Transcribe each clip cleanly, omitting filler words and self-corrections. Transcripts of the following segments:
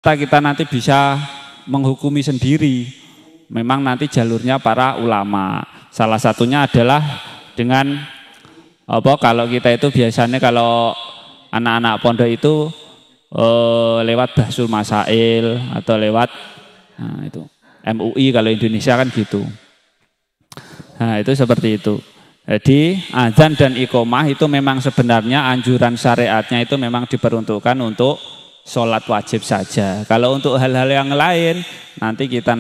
kita nanti bisa menghukumi sendiri. Memang nanti jalurnya para ulama. Salah satunya adalah dengan kalau kita itu biasanya kalau anak-anak pondok itu lewat Bahsul Masail atau lewat itu MUI kalau Indonesia kan gitu. Nah itu seperti itu. Jadi azan dan iqomah itu memang sebenarnya anjuran syariatnya itu memang diperuntukkan untuk sholat wajib saja. Kalau untuk hal-hal yang lain nanti kita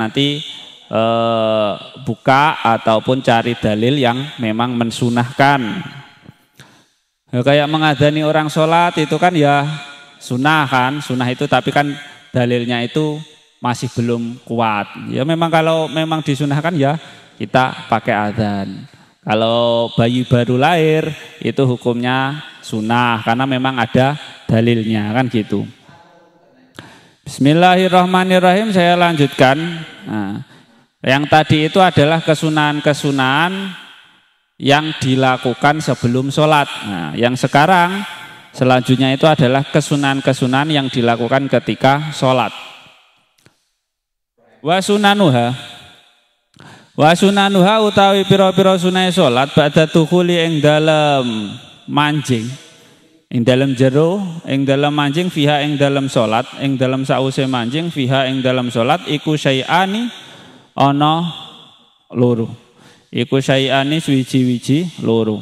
buka ataupun cari dalil yang memang mensunahkan. Kayak mengadani orang sholat itu kan ya sunnah kan, sunnah itu tapi kan dalilnya itu masih belum kuat. Ya memang kalau memang disunahkan ya kita pakai adzan. Kalau bayi baru lahir itu hukumnya sunnah karena memang ada dalilnya kan gitu. Bismillahirrahmanirrahim, saya lanjutkan. Nah, yang tadi itu adalah kesunahan-kesunahan yang dilakukan sebelum sholat. Nah, yang sekarang selanjutnya itu adalah kesunahan-kesunahan yang dilakukan ketika sholat. Wa sunanuha utawi pira-pira sunai sholat ba'da tukhuli ing dalem manjing, ing dalem jero, ing dalem manjing fiha ing dalem sholat, ing dalem sause manjing fiha ing dalem sholat iku syai'ani ana loro. Iku syai'ani suwiji-wiji loro.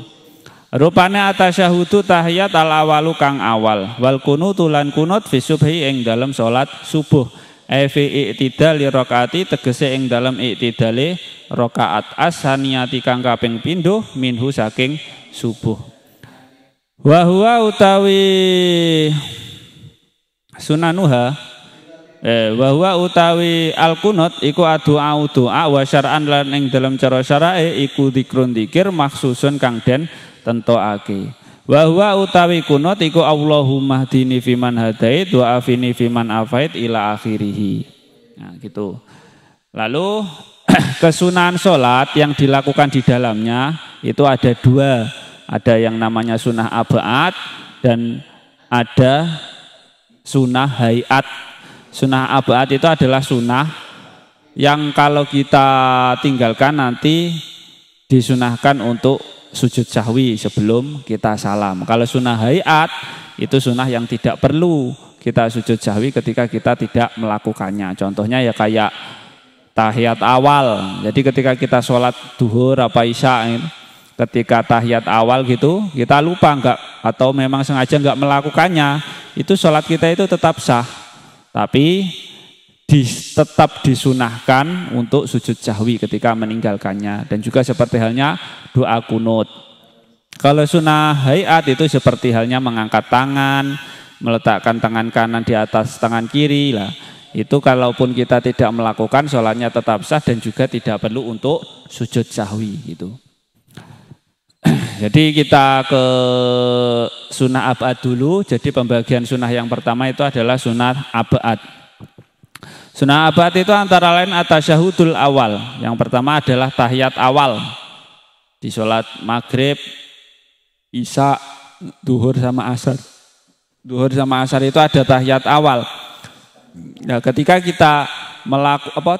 Rupane atasyahudu tahiyat al awalu kang awal wal kunutu lan kunut fi subhi ing dalem sholat subuh. Fi i'tidali rakaati tegese ing dalem i'tidale rakaat ashaniyati kang kaping pindho minhu saking subuh. Wa huwa utawi sunanuha wa huwa utawi al kunut iku doa wa syar'an lan ing dalem cara syara'e iku dzikrun dzikir maksusun kang den tentokake. Wa huwa utawi kunut iku Allahumma hdini fiman hadait wa afini fiman afait ila akhirih. Nah, gitu. Lalu kesunahan sholat yang dilakukan di dalamnya itu ada dua. Ada yang namanya sunnah ab'ad dan ada sunnah hayat. Sunnah ab'ad itu adalah sunnah yang kalau kita tinggalkan nanti disunahkan untuk sujud sahwi sebelum kita salam. Kalau sunnah hayat itu sunnah yang tidak perlu kita sujud sahwi ketika kita tidak melakukannya. Contohnya ya kayak tahiyat awal. Jadi ketika kita sholat duhur apa isya, ketika tahiyat awal gitu kita lupa enggak atau memang sengaja enggak melakukannya, itu sholat kita itu tetap sah. Tapi tetap disunahkan untuk sujud sahwi ketika meninggalkannya. Dan juga seperti halnya doa kunut. Kalau sunnah hayat itu seperti halnya mengangkat tangan, meletakkan tangan kanan di atas tangan kiri lah. Itu kalaupun kita tidak melakukan, sholatnya tetap sah dan juga tidak perlu untuk sujud sahwi gitu. Jadi kita ke sunnah ab'ad dulu. Jadi pembagian sunnah yang pertama itu adalah sunnah ab'ad. Sunnah ab'ad itu antara lain atasyahudul awal. Yang pertama adalah tahiyat awal. Di sholat maghrib, isya, duhur sama asar. Duhur sama asar itu ada tahiyat awal. Nah, ketika kita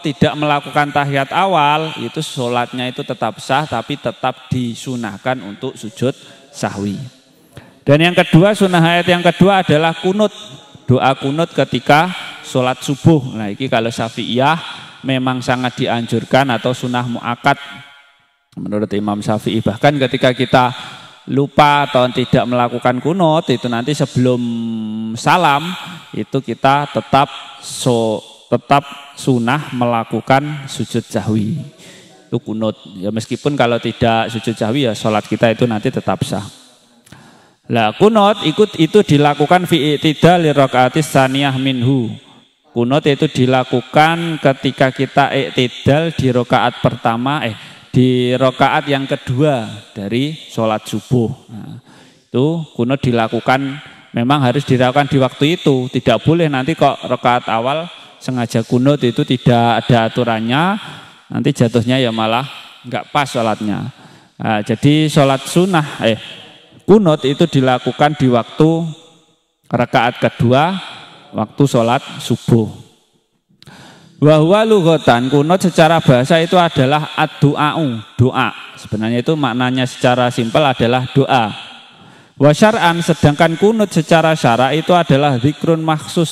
tidak melakukan tahiyat awal, itu sholatnya itu tetap sah, tapi tetap disunahkan untuk sujud sahwi. Dan yang kedua, sunnah hayat yang kedua adalah kunut. Doa kunut ketika sholat subuh. Nah, ini kalau Syafi'iyah memang sangat dianjurkan atau sunnah mu'akad menurut Imam Syafi'i. Bahkan ketika kita lupa atau tidak melakukan kunut, itu nanti sebelum salam itu kita tetap sunnah melakukan sujud sahwi. Itu kunut. Ya meskipun kalau tidak sujud sahwi ya sholat kita itu nanti tetap sah. Lah kunut itu dilakukan fi i'tidal li rakaatis tsaniyah minhu. Kunut itu dilakukan ketika kita i'tidal di rakaat pertama di rakaat yang kedua dari sholat subuh. Nah, itu kunut dilakukan memang harus dilakukan di waktu itu. Tidak boleh nanti kok rakaat awal sengaja kunut, itu tidak ada aturannya. Nanti jatuhnya ya malah nggak pas sholatnya. Nah, jadi sholat sunnah kunut itu dilakukan di waktu rakaat kedua waktu sholat subuh. Wa huwa lughatan, kunut secara bahasa itu adalah ad-du'a'u, doa. Sebenarnya itu maknanya secara simpel adalah doa. Wa syar'an, sedangkan kunut secara syara itu adalah zikrun maksus,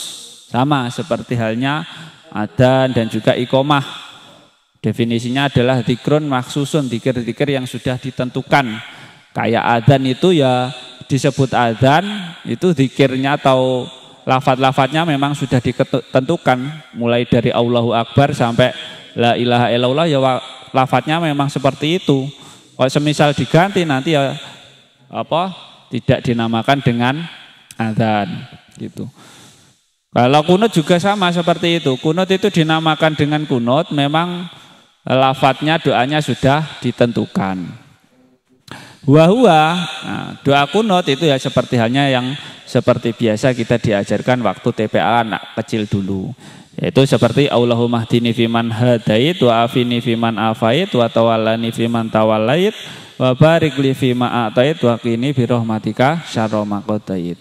sama seperti halnya adzan dan juga iqomah. Definisinya adalah zikrun maksusun, zikir-zikir yang sudah ditentukan. Kayak adzan itu ya disebut adzan, itu zikirnya atau lafadz-lafadznya memang sudah ditentukan, mulai dari Allahu Akbar sampai la ilaha illallah ya lafadznya memang seperti itu. Kalau semisal diganti nanti ya tidak dinamakan dengan adzan gitu. Kalau kunut juga sama seperti itu. Kunut itu dinamakan dengan kunut, memang lafadznya doanya sudah ditentukan. Wahua, nah, doa kunut itu ya seperti halnya yang seperti biasa kita diajarkan waktu TPA anak kecil dulu. Yaitu seperti Allahumma hdini fiman hadait wa afini fiman afait wa tawallani fiman tawallait wa barik li fima atait wa qini bi rahmatika syarra ma qadait.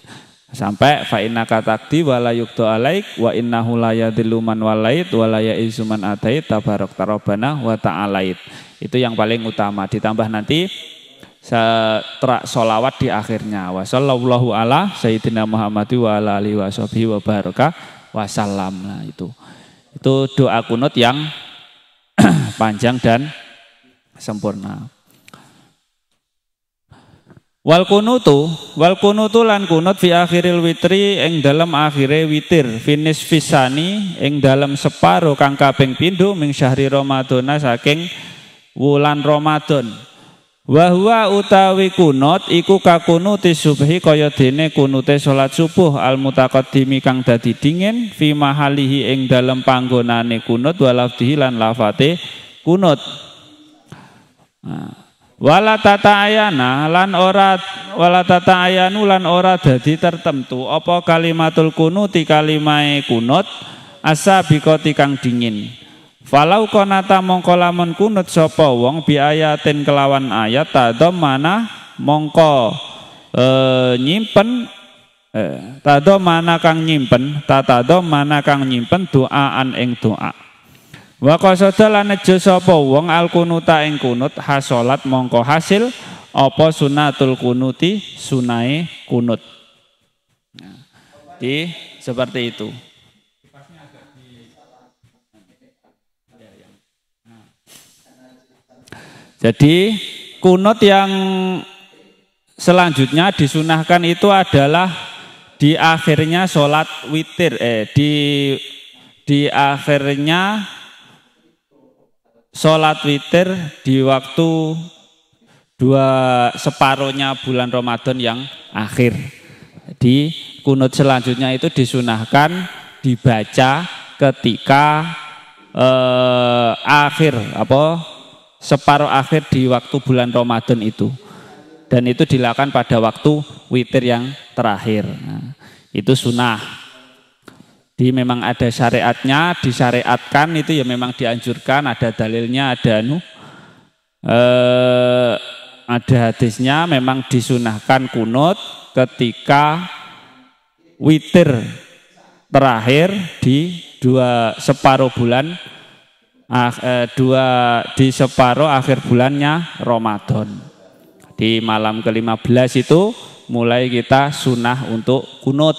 Sampai fa innaka taqdi wa la yuqdu alaik wa innahu la yadhillu man walait wa la ya'izzu man atait tabarakta rabbana wa ta'alait. Itu yang paling utama, ditambah nanti sholawat di akhirnya. Wa sallallahu ala sayyidina Muhammad wa ala alihi wa sahbihi wa baraka wa salam. Nah, itu doa kunut yang panjang dan sempurna. Wal kunutu lan kunut fi akhiril witri ing dalam akhire witir, finis fisani ing dalam separo kang kaping pindho ming syahri Ramadhana saking wulan Ramadan. Wa huwa utawi kunut iku kakunuti subhi kaya dene kunute salat subuh al mutaqaddimi kang dadi dingin fi mahalihi ing dalem panggonane kunut walafdihi lan lafate kunut. Wala tata'ayana lan ora dadi tertentu apa kalimatul kunuti kalimae kunut asabiqati kang dingin. Falau konata mongko lamun kunut sapa wong bi ayatin kelawan ayat tadom mana mongko nyimpen tadom mana kang nyimpen doaan ing doa. Wa qasada lan nejo sapa wong al kunuta ing kunut hasolat mongko hasil apa sunatul kunuti sunae kunut. Nah, seperti itu. Jadi kunut yang selanjutnya disunahkan itu adalah di akhirnya sholat witir, di akhirnya sholat witir di waktu separuhnya bulan Ramadan yang akhir. Di kunut selanjutnya itu disunahkan dibaca ketika separuh akhir di waktu bulan Ramadan itu, dan itu dilakukan pada waktu witir yang terakhir. Nah, itu sunnah. Memang ada syariatnya, disyariatkan itu ya memang dianjurkan, ada dalilnya, ada hadisnya, memang disunahkan kunut ketika witir terakhir di separuh bulan. Di separuh akhir bulannya Ramadan. Di malam ke-15 itu mulai kita sunnah untuk kunut.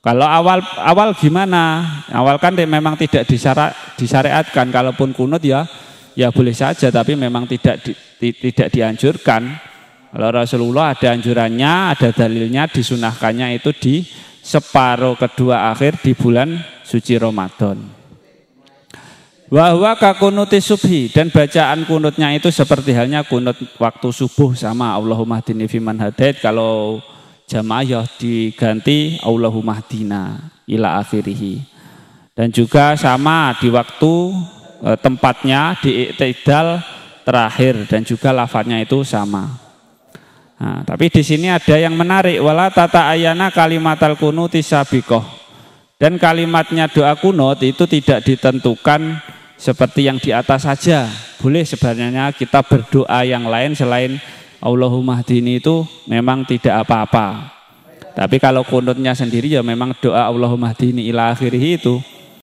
Kalau awal gimana? Awal kan memang tidak disyariatkan. Kalaupun kunut ya boleh saja, tapi memang tidak dianjurkan. Kalau Rasulullah ada anjurannya, ada dalilnya, disunahkannya itu di separuh kedua akhir di bulan suci Ramadan. Wa huwa kakunuti subhi, dan bacaan kunutnya itu seperti halnya kunut waktu subuh sama Allahumma hdini fiman hadait. Kalau jamaah ya diganti Allahumma hdina ila akhirih. Dan juga sama di waktu tempatnya di i'tidal terakhir, dan juga lafadznya itu sama. Nah, tapi di sini ada yang menarik, wala tata ayana kalimatal kunuti sabiqah. Dan kalimatnya doa kunut itu tidak ditentukan seperti yang di atas saja. Boleh sebenarnya kita berdoa yang lain selain Allahumma hdini, itu memang tidak apa-apa. Tapi kalau kunutnya sendiri ya memang doa Allahumma hdini ila akhirih itu